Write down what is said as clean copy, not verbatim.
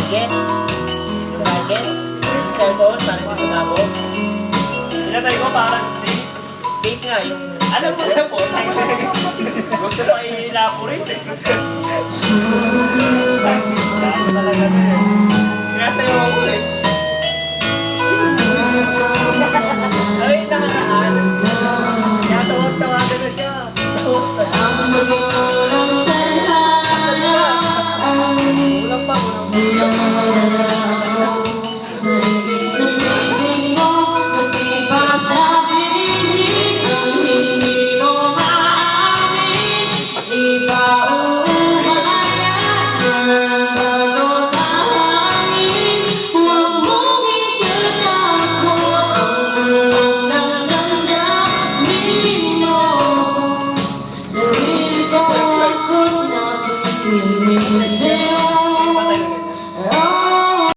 gadget. Yung gadget. Yung cellphone, para hindi sumabog. Pinatay ko parang safe. Safe nga, yung... Alam mo na po, gusto pa i-elaborate eh. Saan talaga na eh. Kaya sa'yo ako eh. Ay, nakakaan. Kaya tawag-tawagan na siya. Ulang pa, ulang pa.